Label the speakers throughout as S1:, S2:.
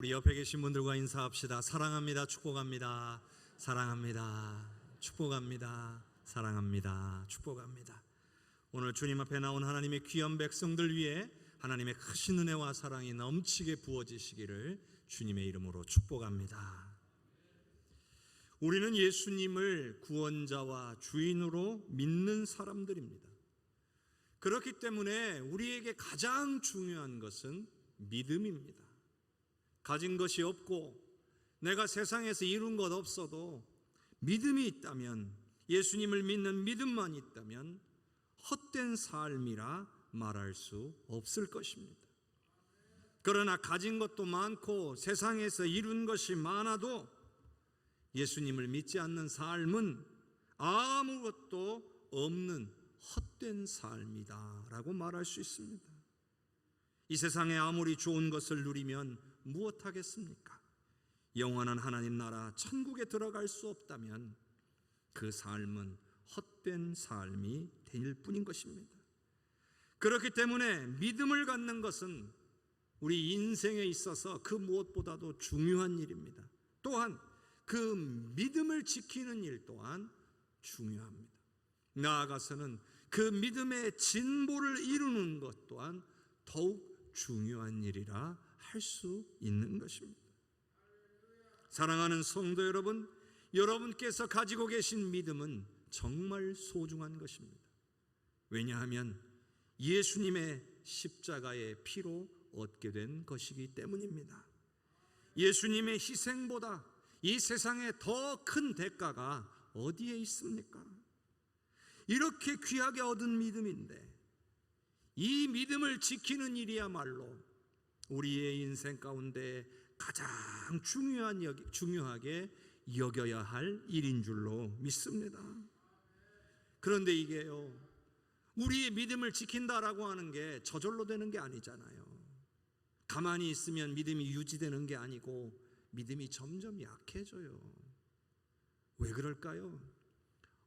S1: 우리 옆에 계신 분들과 인사합시다. 사랑합니다. 축복합니다. 사랑합니다. 축복합니다. 사랑합니다. 축복합니다. 오늘 주님 앞에 나온 하나님의 귀한 백성들 위해 하나님의 크신 은혜와 사랑이 넘치게 부어지시기를 주님의 이름으로 축복합니다. 우리는 예수님을 구원자와 주인으로 믿는 사람들입니다. 그렇기 때문에 우리에게 가장 중요한 것은 믿음입니다. 가진 것이 없고 내가 세상에서 이룬 것 없어도 믿음이 있다면, 예수님을 믿는 믿음만 있다면 헛된 삶이라 말할 수 없을 것입니다. 그러나 가진 것도 많고 세상에서 이룬 것이 많아도 예수님을 믿지 않는 삶은 아무것도 없는 헛된 삶이다 라고 말할 수 있습니다. 이 세상에 아무리 좋은 것을 누리면 무엇하겠습니까? 영원한 하나님 나라 천국에 들어갈 수 없다면 그 삶은 헛된 삶이 될 뿐인 것입니다. 그렇기 때문에 믿음을 갖는 것은 우리 인생에 있어서 그 무엇보다도 중요한 일입니다. 또한 그 믿음을 지키는 일 또한 중요합니다. 나아가서는 그 믿음의 진보를 이루는 것 또한 더욱 중요한 일이라 할 수 있는 것입니다. 사랑하는 성도 여러분, 여러분께서 가지고 계신 믿음은 정말 소중한 것입니다. 왜냐하면 예수님의 십자가의 피로 얻게 된 것이기 때문입니다. 예수님의 희생보다 이 세상에 더 큰 대가가 어디에 있습니까? 이렇게 귀하게 얻은 믿음인데 이 믿음을 지키는 일이야말로 우리의 인생 가운데 가장 중요하게 여겨야 할 일인 줄로 믿습니다. 그런데 이게요, 우리의 믿음을 지킨다라고 하는 게 저절로 되는 게 아니잖아요. 가만히 있으면 믿음이 유지되는 게 아니고 믿음이 점점 약해져요. 왜 그럴까요?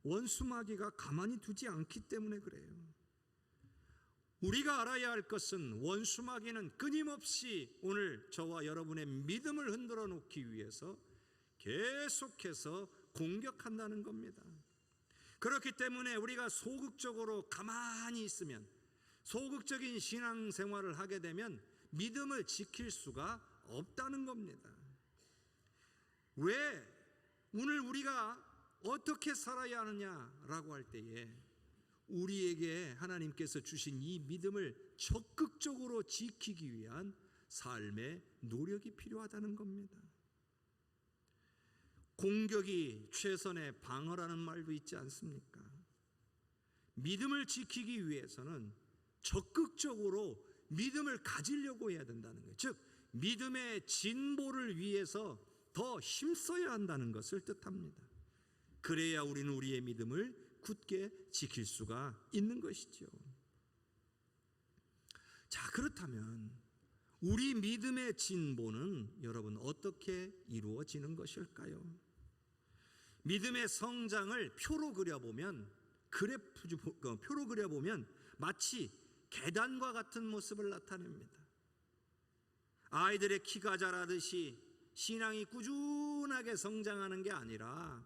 S1: 원수마귀가 가만히 두지 않기 때문에 그래요. 우리가 알아야 할 것은 원수마귀는 끊임없이 오늘 저와 여러분의 믿음을 흔들어 놓기 위해서 계속해서 공격한다는 겁니다. 그렇기 때문에 우리가 소극적으로 가만히 있으면, 소극적인 신앙생활을 하게 되면 믿음을 지킬 수가 없다는 겁니다. 왜? 오늘 우리가 어떻게 살아야 하느냐라고 할 때에 우리에게 하나님께서 주신 이 믿음을 적극적으로 지키기 위한 삶의 노력이 필요하다는 겁니다. 공격이 최선의 방어라는 말도 있지 않습니까? 믿음을 지키기 위해서는 적극적으로 믿음을 가지려고 해야 된다는 거예요. 즉 믿음의 진보를 위해서 더 힘써야 한다는 것을 뜻합니다. 그래야 우리는 우리의 믿음을 굳게 지킬 수가 있는 것이죠. 자, 그렇다면 우리 믿음의 진보는 여러분 어떻게 이루어지는 것일까요? 믿음의 성장을 표로 그려보면 마치 계단과 같은 모습을 나타냅니다. 아이들의 키가 자라듯이 신앙이 꾸준하게 성장하는 게 아니라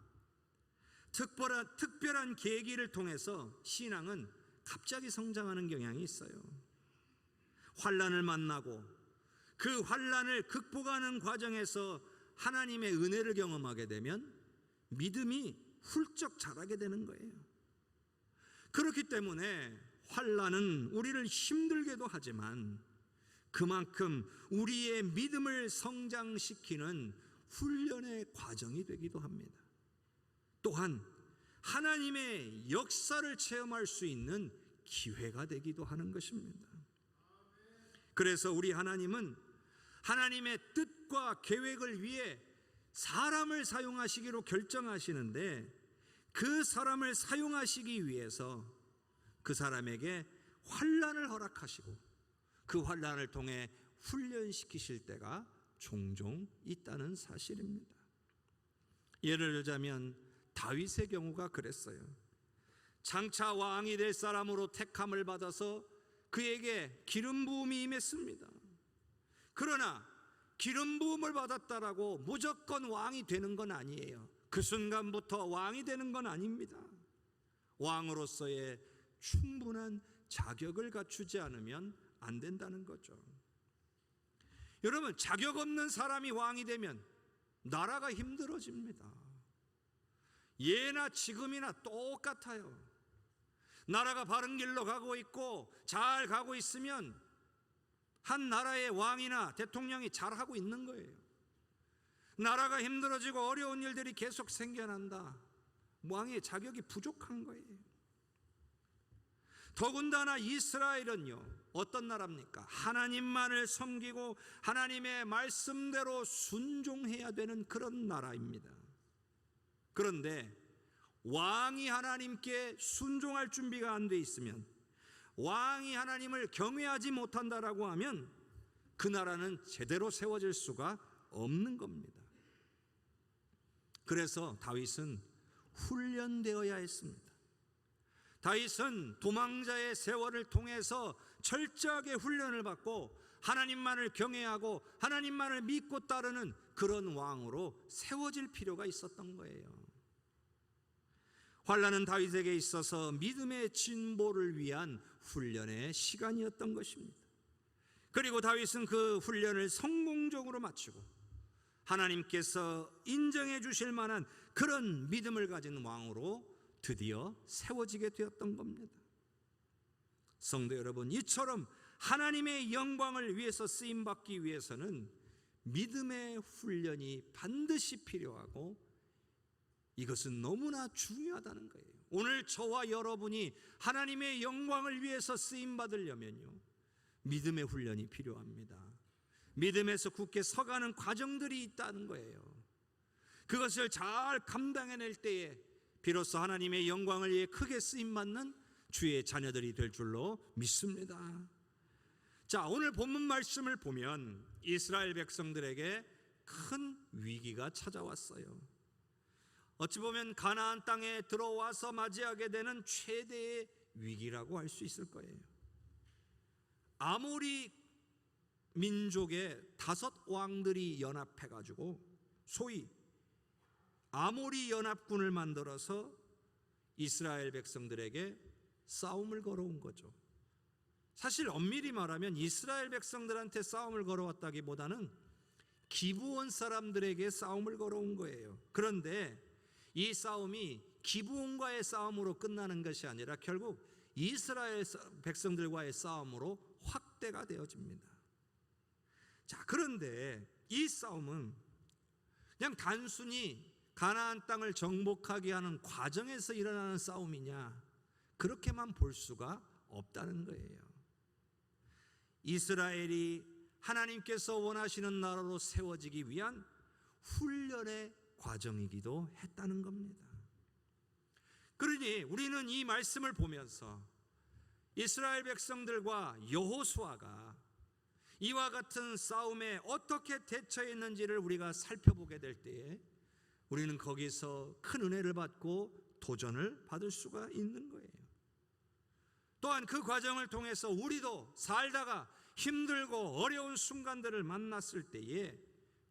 S1: 특별한 계기를 통해서 신앙은 갑자기 성장하는 경향이 있어요. 환난을 만나고 그 환난을 극복하는 과정에서 하나님의 은혜를 경험하게 되면 믿음이 훌쩍 자라게 되는 거예요. 그렇기 때문에 환난은 우리를 힘들게도 하지만 그만큼 우리의 믿음을 성장시키는 훈련의 과정이 되기도 합니다. 또한 하나님의 역사를 체험할 수 있는 기회가 되기도 하는 것입니다. 그래서 우리 하나님은 하나님의 뜻과 계획을 위해 사람을 사용하시기로 결정하시는데 그 사람을 사용하시기 위해서 그 사람에게 환난을 허락하시고 그 환난을 통해 훈련시키실 때가 종종 있다는 사실입니다. 예를 들자면 다윗의 경우가 그랬어요. 장차 왕이 될 사람으로 택함을 받아서 그에게 기름 부음이 임했습니다. 그러나 기름 부음을 받았다라고 무조건 왕이 되는 건 아니에요. 그 순간부터 왕이 되는 건 아닙니다. 왕으로서의 충분한 자격을 갖추지 않으면 안 된다는 거죠. 여러분, 자격 없는 사람이 왕이 되면 나라가 힘들어집니다. 예나 지금이나 똑같아요. 나라가 바른 길로 가고 있고 잘 가고 있으면 한 나라의 왕이나 대통령이 잘하고 있는 거예요. 나라가 힘들어지고 어려운 일들이 계속 생겨난다. 왕의 자격이 부족한 거예요. 더군다나 이스라엘은요, 어떤 나라입니까? 하나님만을 섬기고 하나님의 말씀대로 순종해야 되는 그런 나라입니다. 그런데 왕이 하나님께 순종할 준비가 안 돼 있으면, 왕이 하나님을 경외하지 못한다라고 하면 그 나라는 제대로 세워질 수가 없는 겁니다. 그래서 다윗은 훈련되어야 했습니다. 다윗은 도망자의 세월을 통해서 철저하게 훈련을 받고 하나님만을 경외하고 하나님만을 믿고 따르는 그런 왕으로 세워질 필요가 있었던 거예요. 환난은 다윗에게 있어서 믿음의 진보를 위한 훈련의 시간이었던 것입니다. 그리고 다윗은 그 훈련을 성공적으로 마치고 하나님께서 인정해 주실 만한 그런 믿음을 가진 왕으로 드디어 세워지게 되었던 겁니다. 성도 여러분, 이처럼 하나님의 영광을 위해서 쓰임받기 위해서는 믿음의 훈련이 반드시 필요하고 이것은 너무나 중요하다는 거예요. 오늘 저와 여러분이 하나님의 영광을 위해서 쓰임받으려면요, 믿음의 훈련이 필요합니다. 믿음에서 굳게 서가는 과정들이 있다는 거예요. 그것을 잘 감당해낼 때에 비로소 하나님의 영광을 위해 크게 쓰임받는 주의 자녀들이 될 줄로 믿습니다. 자, 오늘 본문 말씀을 보면 이스라엘 백성들에게 큰 위기가 찾아왔어요. 어찌 보면 가나안 땅에 들어와서 맞이하게 되는 최대의 위기라고 할 수 있을 거예요. 아모리 민족의 5 왕들이 연합해가지고 소위 아모리 연합군을 만들어서 이스라엘 백성들에게 싸움을 걸어온 거죠. 사실 엄밀히 말하면 이스라엘 백성들한테 싸움을 걸어왔다기보다는 기브온 사람들에게 싸움을 걸어온 거예요. 그런데 이 싸움이 기브온과의 싸움으로 끝나는 것이 아니라 결국 이스라엘 백성들과의 싸움으로 확대가 되어집니다. 자, 그런데 이 싸움은 그냥 단순히 가나안 땅을 정복하게 하는 과정에서 일어나는 싸움이냐, 그렇게만 볼 수가 없다는 거예요. 이스라엘이 하나님께서 원하시는 나라로 세워지기 위한 훈련의 과정이기도 했다는 겁니다. 그러니 우리는 이 말씀을 보면서 이스라엘 백성들과 여호수아가 이와 같은 싸움에 어떻게 대처했는지를 우리가 살펴보게 될 때에 우리는 거기서 큰 은혜를 받고 도전을 받을 수가 있는 거예요. 또한 그 과정을 통해서 우리도 살다가 힘들고 어려운 순간들을 만났을 때에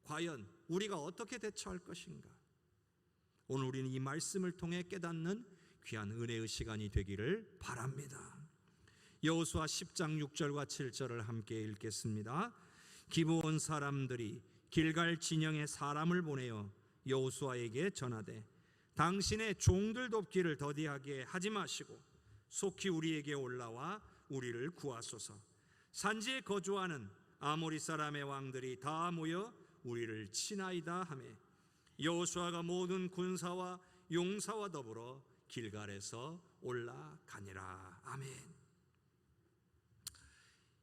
S1: 과연 우리가 어떻게 대처할 것인가, 오늘 우리는 이 말씀을 통해 깨닫는 귀한 은혜의 시간이 되기를 바랍니다. 여호수아 10장 6절과 7절을 함께 읽겠습니다. 기브온 사람들이 길갈 진영에 사람을 보내어 여호수아에게 전하되 당신의 종들 돕기를 더디하게 하지 마시고 속히 우리에게 올라와 우리를 구하소서. 산지에 거주하는 아모리 사람의 왕들이 다 모여 우리를 치나이다 하매 여호수아가 모든 군사와 용사와 더불어 길갈에서 올라가니라. 아멘.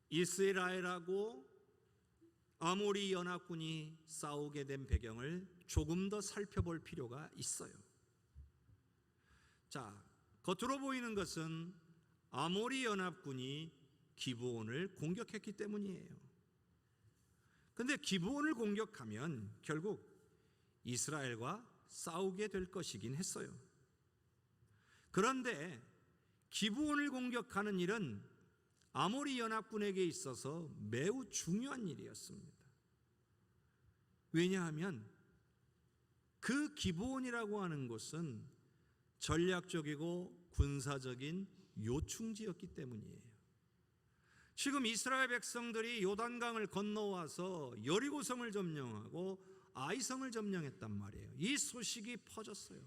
S1: 이스라엘하고 아모리 연합군이 싸우게 된 배경을 조금 더 살펴볼 필요가 있어요. 자, 겉으로 보이는 것은 아모리 연합군이 기브온을 공격했기 때문이에요. 그런데 기브온을 공격하면 결국 이스라엘과 싸우게 될 것이긴 했어요. 그런데 기브온을 공격하는 일은 아모리 연합군에게 있어서 매우 중요한 일이었습니다. 왜냐하면 그 기브온이라고 하는 곳은 전략적이고 군사적인 요충지였기 때문이에요. 지금 이스라엘 백성들이 요단강을 건너와서 여리고성을 점령하고 아이성을 점령했단 말이에요. 이 소식이 퍼졌어요.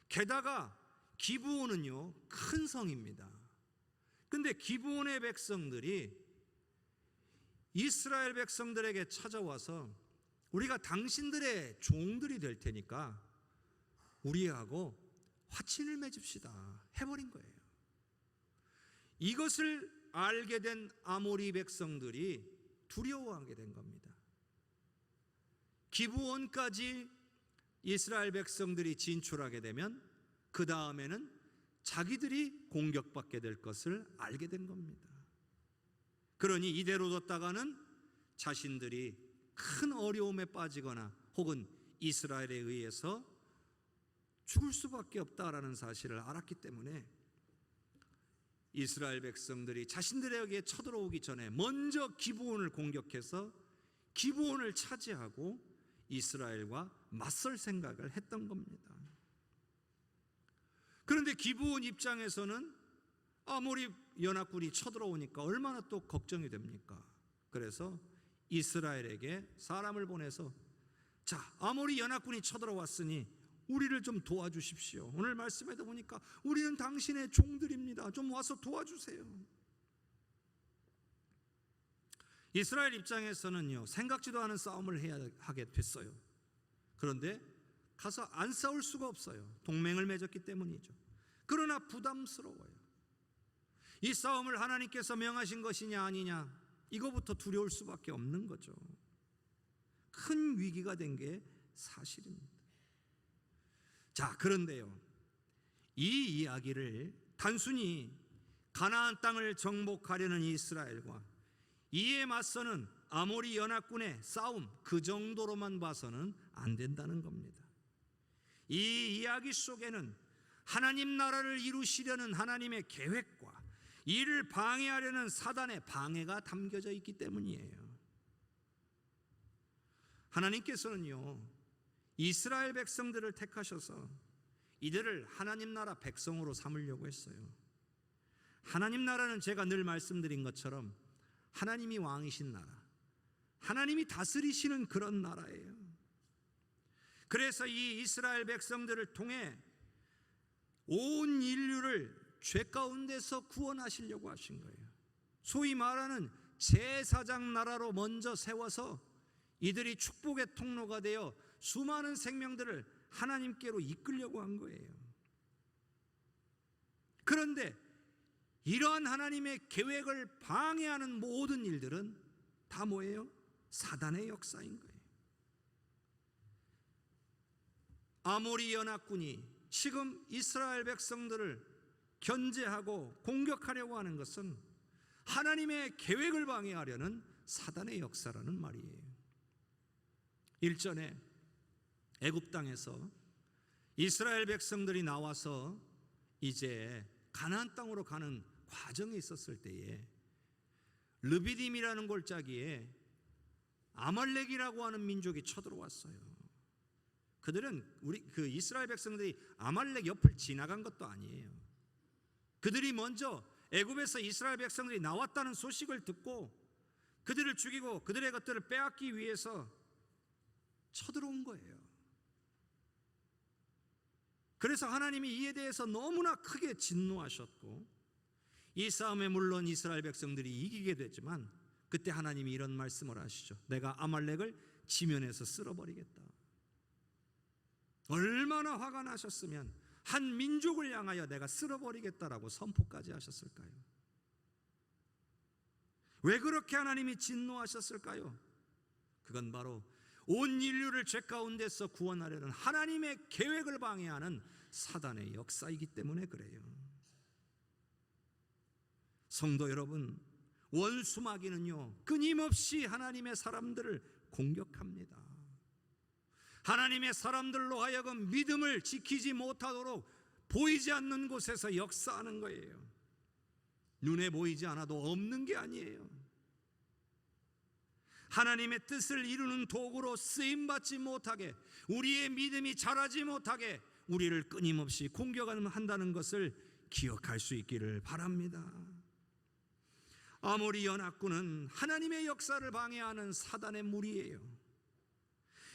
S1: 게다가 기브온은요, 큰 성입니다. 근데 기브온의 백성들이 이스라엘 백성들에게 찾아와서 우리가 당신들의 종들이 될 테니까 우리하고 화친을 맺읍시다 해버린 거예요. 이것을 알게 된 아모리 백성들이 두려워하게 된 겁니다. 기브온까지 이스라엘 백성들이 진출하게 되면 그 다음에는 자기들이 공격받게 될 것을 알게 된 겁니다. 그러니 이대로 뒀다가는 자신들이 큰 어려움에 빠지거나 혹은 이스라엘에 의해서 죽을 수밖에 없다라는 사실을 알았기 때문에 이스라엘 백성들이 자신들에게 쳐들어오기 전에 먼저 기브온을 공격해서 기브온을 차지하고 이스라엘과 맞설 생각을 했던 겁니다. 그런데 기브온 입장에서는 아모리 연합군이 쳐들어오니까 얼마나 또 걱정이 됩니까? 그래서 이스라엘에게 사람을 보내서 자, 아모리 연합군이 쳐들어왔으니 우리를 좀 도와주십시오. 오늘 말씀에도 보니까 우리는 당신의 종들입니다. 좀 와서 도와주세요. 이스라엘 입장에서는요, 생각지도 않은 싸움을 해야 하게 됐어요. 그런데 가서 안 싸울 수가 없어요. 동맹을 맺었기 때문이죠. 그러나 부담스러워요. 이 싸움을 하나님께서 명하신 것이냐 아니냐, 이거부터 두려울 수밖에 없는 거죠. 큰 위기가 된 게 사실입니다. 자, 그런데요, 이 이야기를 단순히 가나안 땅을 정복하려는 이스라엘과 이에 맞서는 아모리 연합군의 싸움, 그 정도로만 봐서는 안 된다는 겁니다. 이 이야기 속에는 하나님 나라를 이루시려는 하나님의 계획과 이를 방해하려는 사단의 방해가 담겨져 있기 때문이에요. 하나님께서는요, 이스라엘 백성들을 택하셔서 이들을 하나님 나라 백성으로 삼으려고 했어요. 하나님 나라는 제가 늘 말씀드린 것처럼 하나님이 왕이신 나라, 하나님이 다스리시는 그런 나라예요. 그래서 이 이스라엘 백성들을 통해 온 인류를 죄 가운데서 구원하시려고 하신 거예요. 소위 말하는 제사장 나라로 먼저 세워서 이들이 축복의 통로가 되어 수많은 생명들을 하나님께로 이끌려고 한 거예요. 그런데 이러한 하나님의 계획을 방해하는 모든 일들은 다 뭐예요? 사단의 역사인 거예요. 아모리 연합군이 지금 이스라엘 백성들을 견제하고 공격하려고 하는 것은 하나님의 계획을 방해하려는 사단의 역사라는 말이에요. 일전에 애굽 땅에서 이스라엘 백성들이 나와서 이제 가나안 땅으로 가는 과정에 있었을 때에 르비딤이라는 골짜기에 아말렉이라고 하는 민족이 쳐들어왔어요. 그들은 그 이스라엘 백성들이 아말렉 옆을 지나간 것도 아니에요. 그들이 먼저 애굽에서 이스라엘 백성들이 나왔다는 소식을 듣고 그들을 죽이고 그들의 것들을 빼앗기 위해서 쳐들어온 거예요. 그래서 하나님이 이에 대해서 너무나 크게 진노하셨고 이 싸움에 물론 이스라엘 백성들이 이기게 되지만 그때 하나님이 이런 말씀을 하시죠. 내가 아말렉을 지면에서 쓸어버리겠다. 얼마나 화가 나셨으면 한 민족을 향하여 내가 쓸어버리겠다라고 선포까지 하셨을까요? 왜 그렇게 하나님이 진노하셨을까요? 그건 바로 온 인류를 죄 가운데서 구원하려는 하나님의 계획을 방해하는 사단의 역사이기 때문에 그래요. 성도 여러분, 원수 마귀는요 끊임없이 하나님의 사람들을 공격합니다. 하나님의 사람들로 하여금 믿음을 지키지 못하도록 보이지 않는 곳에서 역사하는 거예요. 눈에 보이지 않아도 없는 게 아니에요. 하나님의 뜻을 이루는 도구로 쓰임받지 못하게, 우리의 믿음이 자라지 못하게 우리를 끊임없이 공격한다는 것을 기억할 수 있기를 바랍니다. 아모리 연합군은 하나님의 역사를 방해하는 사단의 무리예요.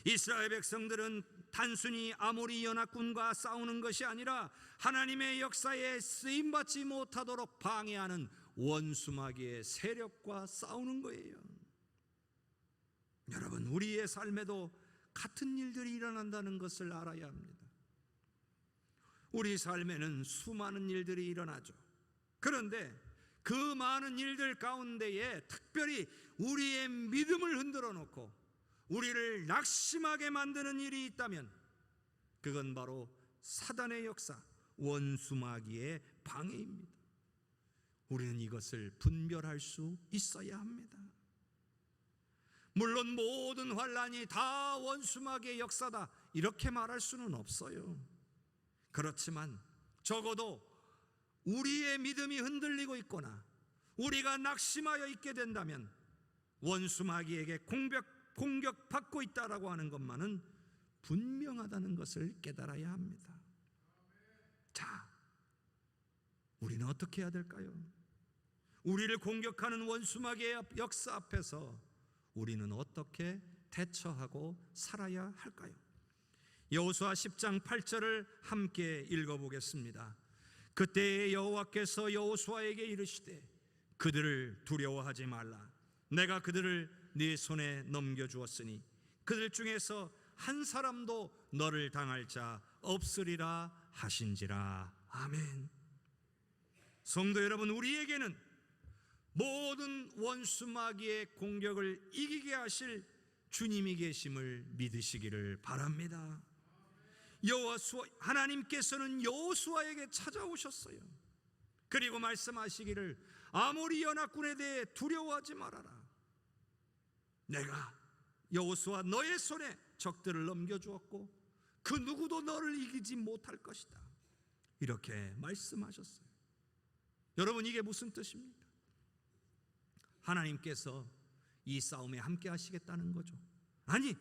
S1: 이스라엘 백성들은 단순히 아모리 연합군과 싸우는 것이 아니라 하나님의 역사에 쓰임받지 못하도록 방해하는 원수마귀의 세력과 싸우는 거예요. 여러분, 우리의 삶에도 같은 일들이 일어난다는 것을 알아야 합니다. 우리 삶에는 수많은 일들이 일어나죠. 그런데 그 많은 일들 가운데에 특별히 우리의 믿음을 흔들어 놓고 우리를 낙심하게 만드는 일이 있다면 그건 바로 사단의 역사, 원수마귀의 방해입니다. 우리는 이것을 분별할 수 있어야 합니다. 물론 모든 환난이 다 원수마귀의 역사다 이렇게 말할 수는 없어요. 그렇지만 적어도 우리의 믿음이 흔들리고 있거나 우리가 낙심하여 있게 된다면 원수마귀에게 공격받고 있다라고 하는 것만은 분명하다는 것을 깨달아야 합니다. 자, 우리는 어떻게 해야 될까요? 우리를 공격하는 원수마귀의 역사 앞에서 우리는 어떻게 대처하고 살아야 할까요? 여호수아 10장 8절을 함께 읽어보겠습니다. 그때 여호와께서 여호수아에게 이르시되 그들을 두려워하지 말라. 내가 그들을 네 손에 넘겨주었으니 그들 중에서 한 사람도 너를 당할 자 없으리라 하신지라. 아멘. 성도 여러분, 우리에게는 모든 원수마귀의 공격을 이기게 하실 주님이 계심을 믿으시기를 바랍니다. 하나님께서는 여호수아에게 찾아오셨어요. 그리고 말씀하시기를 아모리 연합군에 대해 두려워하지 말아라. 내가 여호수아 너의 손에 적들을 넘겨주었고 그 누구도 너를 이기지 못할 것이다. 이렇게 말씀하셨어요. 여러분, 이게 무슨 뜻입니까? 하나님께서 이 싸움에 함께 하시겠다는 거죠. 아니,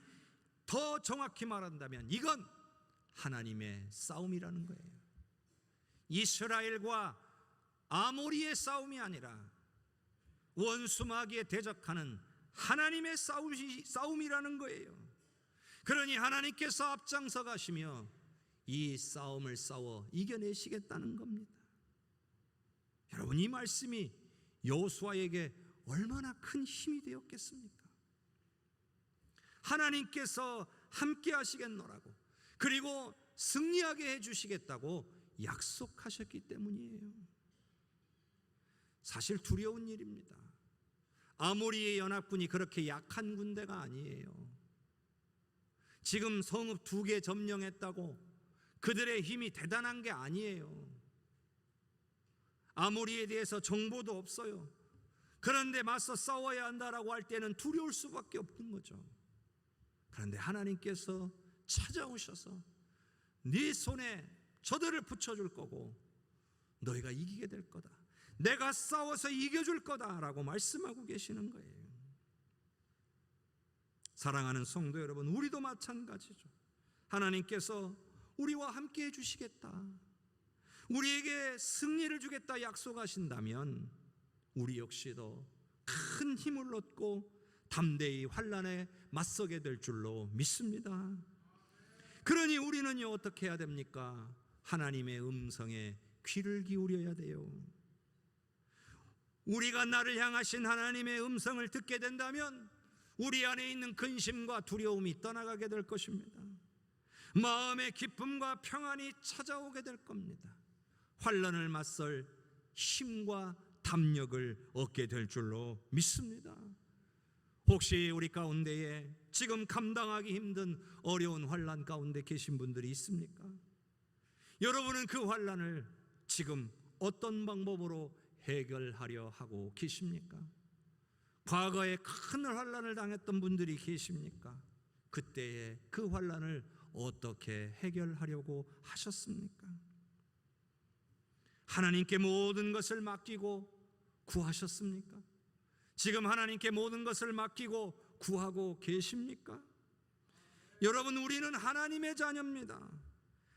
S1: 더 정확히 말한다면 이건 하나님의 싸움이라는 거예요. 이스라엘과 아모리의 싸움이 아니라 원수마귀에 대적하는 하나님의 싸움이라는 거예요. 그러니 하나님께서 앞장서 가시며 이 싸움을 싸워 이겨내시겠다는 겁니다. 여러분, 이 말씀이 여호수아에게 얼마나 큰 힘이 되었겠습니까? 하나님께서 함께 하시겠노라고, 그리고 승리하게 해주시겠다고 약속하셨기 때문이에요. 사실 두려운 일입니다. 아모리의 연합군이 그렇게 약한 군대가 아니에요. 지금 성읍 2개 점령했다고 그들의 힘이 대단한 게 아니에요. 아모리에 대해서 정보도 없어요. 그런데 맞서 싸워야 한다라고 할 때는 두려울 수밖에 없는 거죠. 그런데 하나님께서 찾아오셔서 네 손에 저들을 붙여줄 거고 너희가 이기게 될 거다, 내가 싸워서 이겨줄 거다라고 말씀하고 계시는 거예요. 사랑하는 성도 여러분, 우리도 마찬가지죠. 하나님께서 우리와 함께 해주시겠다, 우리에게 승리를 주겠다 약속하신다면 우리 역시도 큰 힘을 얻고 담대히 환난에 맞서게 될 줄로 믿습니다. 그러니 우리는요, 어떻게 해야 됩니까? 하나님의 음성에 귀를 기울여야 돼요. 우리가 나를 향하신 하나님의 음성을 듣게 된다면 우리 안에 있는 근심과 두려움이 떠나가게 될 것입니다. 마음의 기쁨과 평안이 찾아오게 될 겁니다. 환난을 맞설 힘과 담력을 얻게 될 줄로 믿습니다. 혹시 우리 가운데에 지금 감당하기 힘든 어려운 환난 가운데 계신 분들이 있습니까? 여러분은 그 환난을 지금 어떤 방법으로 해결하려 하고 계십니까? 과거에 큰 환난을 당했던 분들이 계십니까? 그때의 그 환난을 어떻게 해결하려고 하셨습니까? 하나님께 모든 것을 맡기고 구하셨습니까? 지금 하나님께 모든 것을 맡기고 구하고 계십니까? 여러분, 우리는 하나님의 자녀입니다.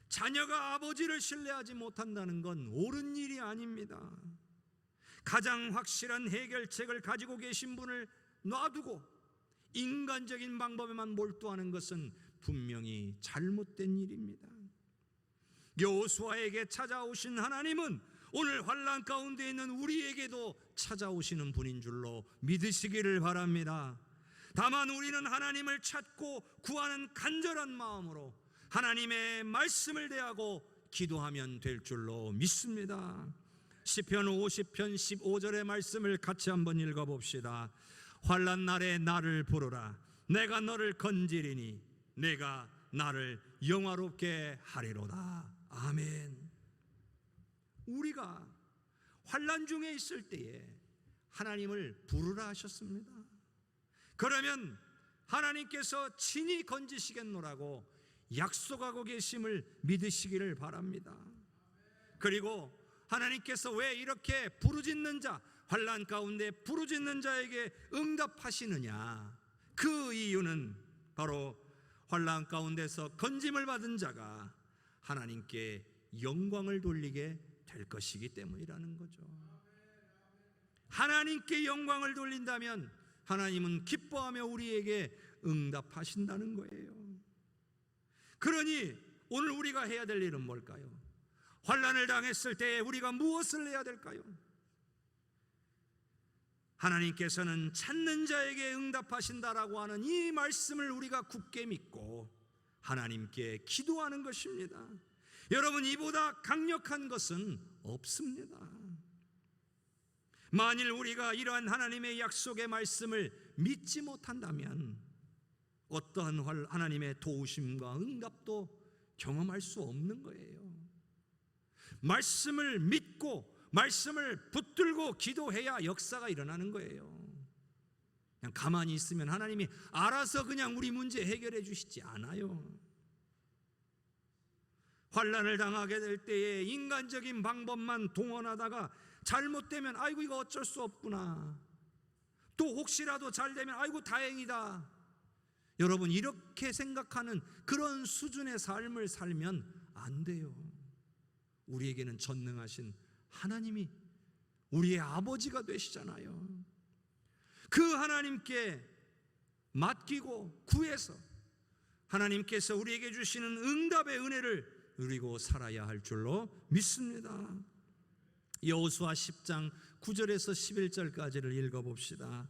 S1: 자녀가 아버지를 신뢰하지 못한다는 건 옳은 일이 아닙니다. 가장 확실한 해결책을 가지고 계신 분을 놔두고 인간적인 방법에만 몰두하는 것은 분명히 잘못된 일입니다. 여호수아에게 찾아오신 하나님은 오늘 환난 가운데 있는 우리에게도 찾아오시는 분인 줄로 믿으시기를 바랍니다. 다만 우리는 하나님을 찾고 구하는 간절한 마음으로 하나님의 말씀을 대하고 기도하면 될 줄로 믿습니다. 시편 50편 15절의 말씀을 같이 한번 읽어봅시다. 환난 날에 나를 부르라. 내가 너를 건지리니 내가 나를 영화롭게 하리로다. 아멘. 우리가 환난 중에 있을 때에 하나님을 부르라 하셨습니다. 그러면 하나님께서 친히 건지시겠노라고 약속하고 계심을 믿으시기를 바랍니다. 그리고 하나님께서 왜 이렇게 부르짖는 자, 환난 가운데 부르짖는 자에게 응답하시느냐? 그 이유는 바로 환난 가운데서 건짐을 받은 자가 하나님께 영광을 돌리게 될 것이기 때문이라는 거죠. 하나님께 영광을 돌린다면 하나님은 기뻐하며 우리에게 응답하신다는 거예요. 그러니 오늘 우리가 해야 될 일은 뭘까요? 환난을 당했을 때 우리가 무엇을 해야 될까요? 하나님께서는 찾는 자에게 응답하신다라고 하는 이 말씀을 우리가 굳게 믿고 하나님께 기도하는 것입니다. 여러분, 이보다 강력한 것은 없습니다. 만일 우리가 이러한 하나님의 약속의 말씀을 믿지 못한다면 어떠한 하나님의 도우심과 응답도 경험할 수 없는 거예요. 말씀을 믿고 말씀을 붙들고 기도해야 역사가 일어나는 거예요. 그냥 가만히 있으면 하나님이 알아서 그냥 우리 문제 해결해 주시지 않아요. 환난을 당하게 될 때에 인간적인 방법만 동원하다가 잘못되면 아이고 이거 어쩔 수 없구나, 또 혹시라도 잘 되면 아이고 다행이다. 여러분, 이렇게 생각하는 그런 수준의 삶을 살면 안 돼요. 우리에게는 전능하신 하나님이 우리의 아버지가 되시잖아요. 그 하나님께 맡기고 구해서 하나님께서 우리에게 주시는 응답의 은혜를 누리고 살아야 할 줄로 믿습니다. 여호수아 10장 9절에서 11절까지를 읽어봅시다.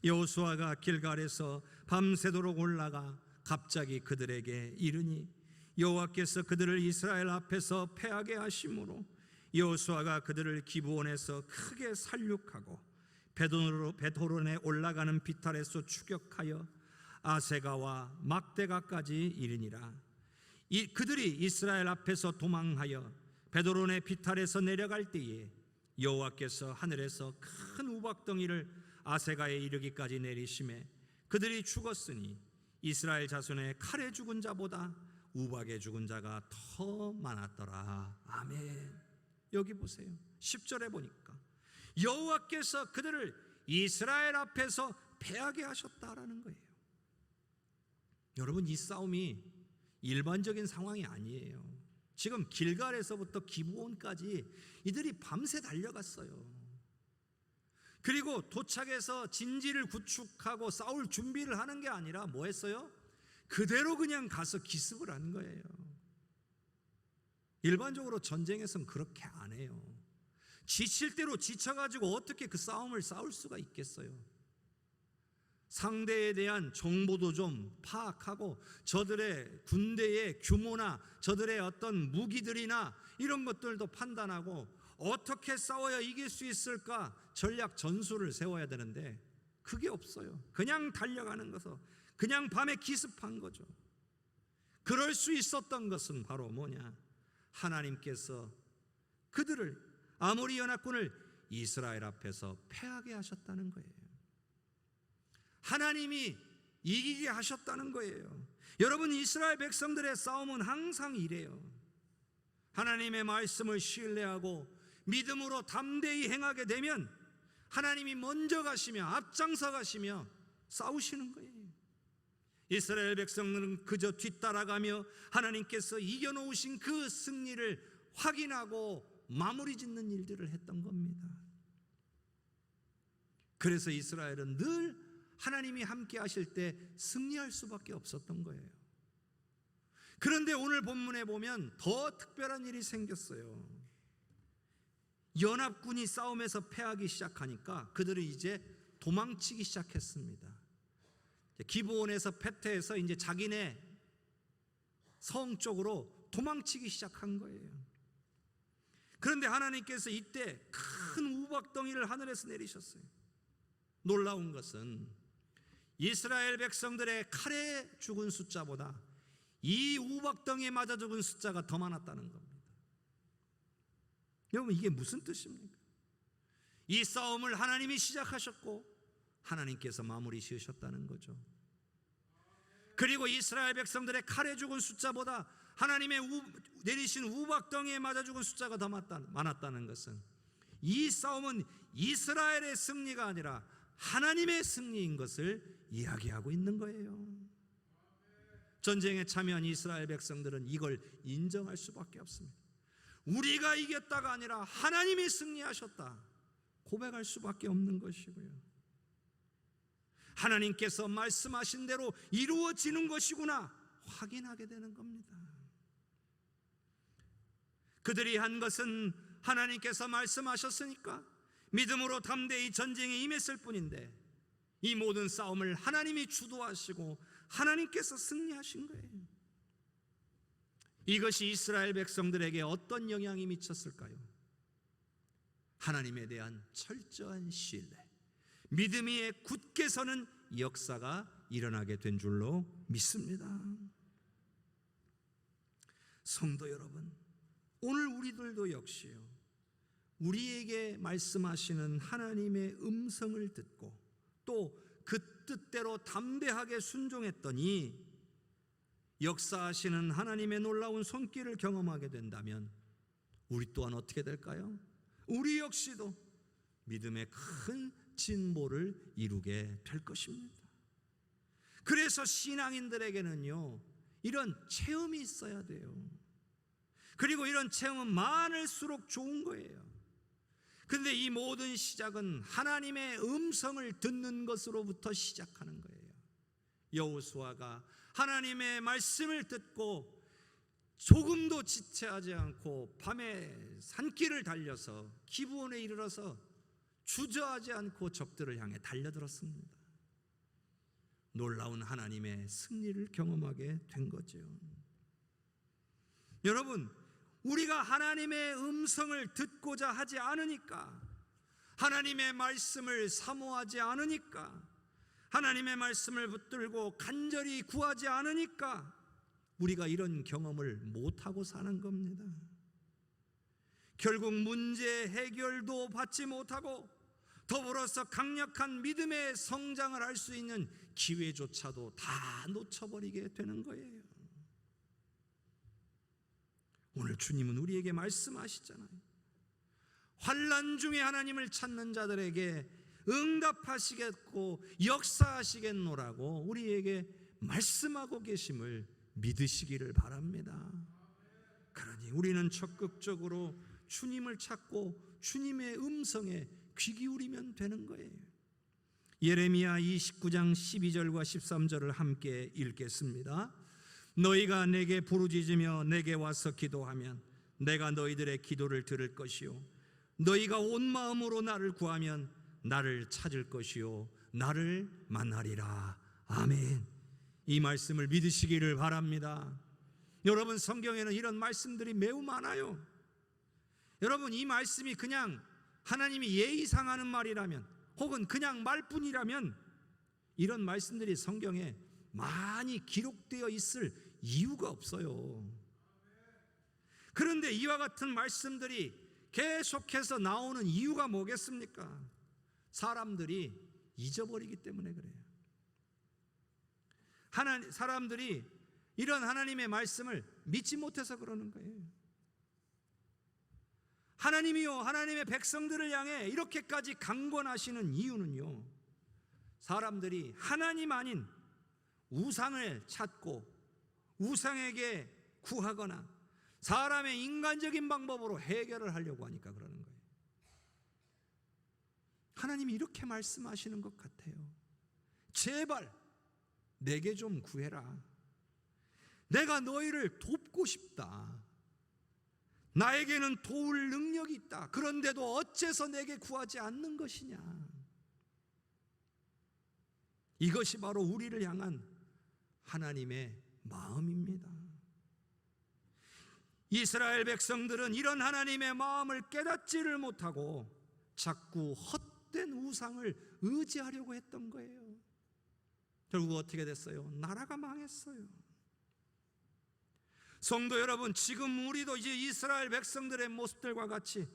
S1: 여호수아가 길갈에서 밤새도록 올라가 갑자기 그들에게 이르니 여호와께서 그들을 이스라엘 앞에서 패하게 하심으로 여호수아가 그들을 기브온에서 크게 살육하고 베토론에 올라가는 비탈에서 추격하여 아세가와 막대가까지 이르니라. 그들이 이스라엘 앞에서 도망하여 베토론의 비탈에서 내려갈 때에 여호와께서 하늘에서 큰 우박덩이를 아세가에 이르기까지 내리심에 그들이 죽었으니 이스라엘 자손의 칼에 죽은 자보다 우박에 죽은 자가 더 많았더라. 아멘. 여기 보세요. 10절에 보니까 여호와께서 그들을 이스라엘 앞에서 패하게 하셨다라는 거예요. 여러분, 이 싸움이 일반적인 상황이 아니에요. 지금 길갈에서부터 기브온까지 이들이 밤새 달려갔어요. 그리고 도착해서 진지를 구축하고 싸울 준비를 하는 게 아니라 뭐 했어요? 그대로 그냥 가서 기습을 한 거예요. 일반적으로 전쟁에서는 그렇게 안 해요. 지칠 대로 지쳐가지고 어떻게 그 싸움을 싸울 수가 있겠어요? 상대에 대한 정보도 좀 파악하고 저들의 군대의 규모나 저들의 어떤 무기들이나 이런 것들도 판단하고 어떻게 싸워야 이길 수 있을까 전략 전술을 세워야 되는데 그게 없어요. 그냥 달려가는 것은 그냥 밤에 기습한 거죠. 그럴 수 있었던 것은 바로 뭐냐? 하나님께서 그들을, 아모리 연합군을 이스라엘 앞에서 패하게 하셨다는 거예요. 하나님이 이기게 하셨다는 거예요. 여러분, 이스라엘 백성들의 싸움은 항상 이래요. 하나님의 말씀을 신뢰하고 믿음으로 담대히 행하게 되면 하나님이 먼저 가시며 앞장서 가시며 싸우시는 거예요. 이스라엘 백성들은 그저 뒤따라가며 하나님께서 이겨놓으신 그 승리를 확인하고 마무리 짓는 일들을 했던 겁니다. 그래서 이스라엘은 늘 하나님이 함께 하실 때 승리할 수밖에 없었던 거예요. 그런데 오늘 본문에 보면 더 특별한 일이 생겼어요. 연합군이 싸움에서 패하기 시작하니까 그들은 이제 도망치기 시작했습니다. 기브온에서 패퇴해서 이제 자기네 성 쪽으로 도망치기 시작한 거예요. 그런데 하나님께서 이때 큰 우박덩이를 하늘에서 내리셨어요. 놀라운 것은 이스라엘 백성들의 칼에 죽은 숫자보다 이 우박덩이에 맞아 죽은 숫자가 더 많았다는 겁니다. 여러분, 이게 무슨 뜻입니까? 이 싸움을 하나님이 시작하셨고 하나님께서 마무리 지으셨다는 거죠. 그리고 이스라엘 백성들의 칼에 죽은 숫자보다 하나님의 내리신 우박덩이에 맞아 죽은 숫자가 더 많았다는 것은 이 싸움은 이스라엘의 승리가 아니라 하나님의 승리인 것을 이야기하고 있는 거예요. 전쟁에 참여한 이스라엘 백성들은 이걸 인정할 수밖에 없습니다. 우리가 이겼다가 아니라 하나님이 승리하셨다 고백할 수밖에 없는 것이고요. 하나님께서 말씀하신 대로 이루어지는 것이구나 확인하게 되는 겁니다. 그들이 한 것은 하나님께서 말씀하셨으니까 믿음으로 담대히 전쟁에 임했을 뿐인데 이 모든 싸움을 하나님이 주도하시고 하나님께서 승리하신 거예요. 이것이 이스라엘 백성들에게 어떤 영향이 미쳤을까요? 하나님에 대한 철저한 신뢰, 믿음 위에 굳게 서는 역사가 일어나게 된 줄로 믿습니다. 성도 여러분, 오늘 우리들도 역시요, 우리에게 말씀하시는 하나님의 음성을 듣고 또 그 뜻대로 담대하게 순종했더니 역사하시는 하나님의 놀라운 손길을 경험하게 된다면 우리 또한 어떻게 될까요? 우리 역시도 믿음의 큰 진보를 이루게 될 것입니다. 그래서 신앙인들에게는요, 이런 체험이 있어야 돼요. 그리고 이런 체험은 많을수록 좋은 거예요. 그런데 이 모든 시작은 하나님의 음성을 듣는 것으로부터 시작하는 거예요. 여호수아가 하나님의 말씀을 듣고 조금도 지체하지 않고 밤에 산길을 달려서 기브온에 이르러서 주저하지 않고 적들을 향해 달려들었습니다. 놀라운 하나님의 승리를 경험하게 된 거죠. 여러분, 우리가 하나님의 음성을 듣고자 하지 않으니까, 하나님의 말씀을 사모하지 않으니까, 하나님의 말씀을 붙들고 간절히 구하지 않으니까 우리가 이런 경험을 못하고 사는 겁니다. 결국 문제 해결도 받지 못하고 더불어서 강력한 믿음의 성장을 할 수 있는 기회조차도 다 놓쳐버리게 되는 거예요. 오늘 주님은 우리에게 말씀하시잖아요. 환난 중에 하나님을 찾는 자들에게 응답하시겠고 역사하시겠노라고 우리에게 말씀하고 계심을 믿으시기를 바랍니다. 그러니 우리는 적극적으로 주님을 찾고 주님의 음성에 귀 기울이면 되는 거예요. 예레미야 29장 12절과 13절을 함께 읽겠습니다. 너희가 내게 부르짖으며 내게 와서 기도하면 내가 너희들의 기도를 들을 것이요 너희가 온 마음으로 나를 구하면 나를 찾을 것이요 나를 만나리라. 아멘. 이 말씀을 믿으시기를 바랍니다. 여러분, 성경에는 이런 말씀들이 매우 많아요. 여러분, 이 말씀이 그냥 하나님이 예의상하는 말이라면 혹은 그냥 말뿐이라면 이런 말씀들이 성경에 많이 기록되어 있을 이유가 없어요. 그런데 이와 같은 말씀들이 계속해서 나오는 이유가 뭐겠습니까? 사람들이 잊어버리기 때문에 그래요. 사람들이 이런 하나님의 말씀을 믿지 못해서 그러는 거예요. 하나님이요, 하나님의 백성들을 향해 이렇게까지 강권하시는 이유는요, 사람들이 하나님 아닌 우상을 찾고 우상에게 구하거나 사람의 인간적인 방법으로 해결을 하려고 하니까 그러는 거예요. 하나님이 이렇게 말씀하시는 것 같아요. 제발 내게 좀 구해라. 내가 너희를 돕고 싶다. 나에게는 도울 능력이 있다. 그런데도 어째서 내게 구하지 않는 것이냐. 이것이 바로 우리를 향한 하나님의 마음입니다. 이스라엘 백성들은 이런 하나님의 마음을 깨닫지를 못하고 자꾸 헛된 우상을 의지하려고 했던 거예요. 결국 어떻게 됐어요? 나라가 망했어요. 성도 여러분, 지금 우리도 이제 이스라엘 백성들의 모습들과 같이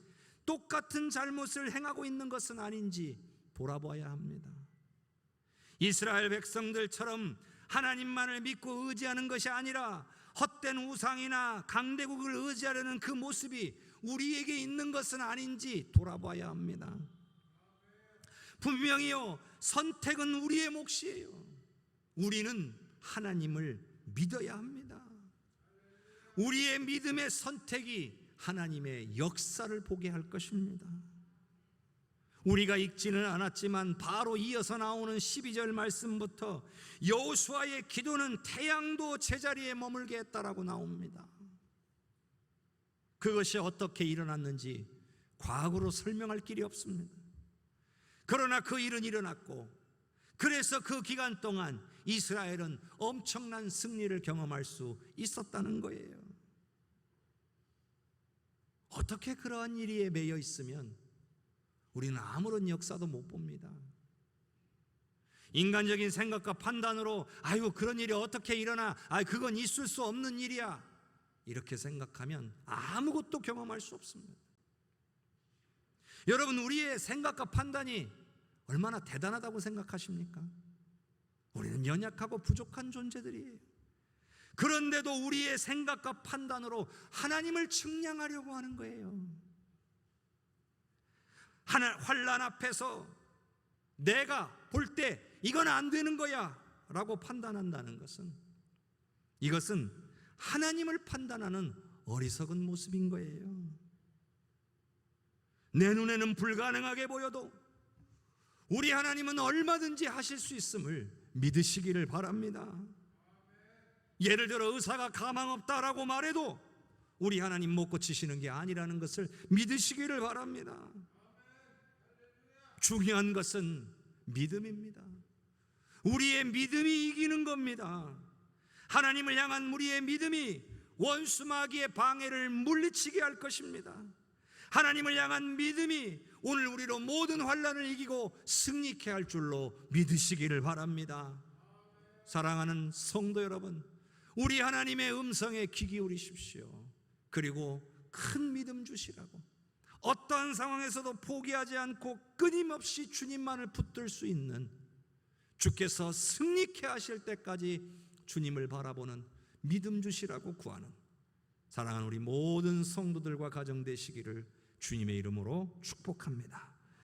S1: 똑같은 잘못을 행하고 있는 것은 아닌지 돌아봐야 합니다. 이스라엘 백성들처럼 하나님만을 믿고 의지하는 것이 아니라 헛된 우상이나 강대국을 의지하려는 그 모습이 우리에게 있는 것은 아닌지 돌아봐야 합니다. 분명히요, 선택은 우리의 몫이에요. 우리는 하나님을 믿어야 합니다. 우리의 믿음의 선택이 하나님의 역사를 보게 할 것입니다. 우리가 읽지는 않았지만 바로 이어서 나오는 12절 말씀부터 여호수아의 기도는 태양도 제자리에 머물게 했다라고 나옵니다. 그것이 어떻게 일어났는지 과거로 설명할 길이 없습니다. 그러나 그 일은 일어났고, 그래서 그 기간 동안 이스라엘은 엄청난 승리를 경험할 수 있었다는 거예요. 어떻게 그러한 일에 매여 있으면 우리는 아무런 역사도 못 봅니다. 인간적인 생각과 판단으로 아유 그런 일이 어떻게 일어나, 그건 있을 수 없는 일이야, 이렇게 생각하면 아무것도 경험할 수 없습니다. 여러분, 우리의 생각과 판단이 얼마나 대단하다고 생각하십니까? 우리는 연약하고 부족한 존재들이에요. 그런데도 우리의 생각과 판단으로 하나님을 측량하려고 하는 거예요. 환난 앞에서 내가 볼 때 이건 안 되는 거야 라고 판단한다는 것은, 이것은 하나님을 판단하는 어리석은 모습인 거예요. 내 눈에는 불가능하게 보여도 우리 하나님은 얼마든지 하실 수 있음을 믿으시기를 바랍니다. 예를 들어 의사가 가망없다라고 말해도 우리 하나님 못 고치시는 게 아니라는 것을 믿으시기를 바랍니다. 중요한 것은 믿음입니다. 우리의 믿음이 이기는 겁니다. 하나님을 향한 우리의 믿음이 원수 마귀의 방해를 물리치게 할 것입니다. 하나님을 향한 믿음이 오늘 우리로 모든 환난을 이기고 승리케 할 줄로 믿으시기를 바랍니다. 사랑하는 성도 여러분, 우리 하나님의 음성에 귀 기울이십시오. 그리고 큰 믿음 주시라고, 어떠한 상황에서도 포기하지 않고 끊임없이 주님만을 붙들 수 있는, 주께서 승리케 하실 때까지 주님을 바라보는 믿음 주시라고 구하는 사랑하는 우리 모든 성도들과 가정 되시기를 주님의 이름으로 축복합니다.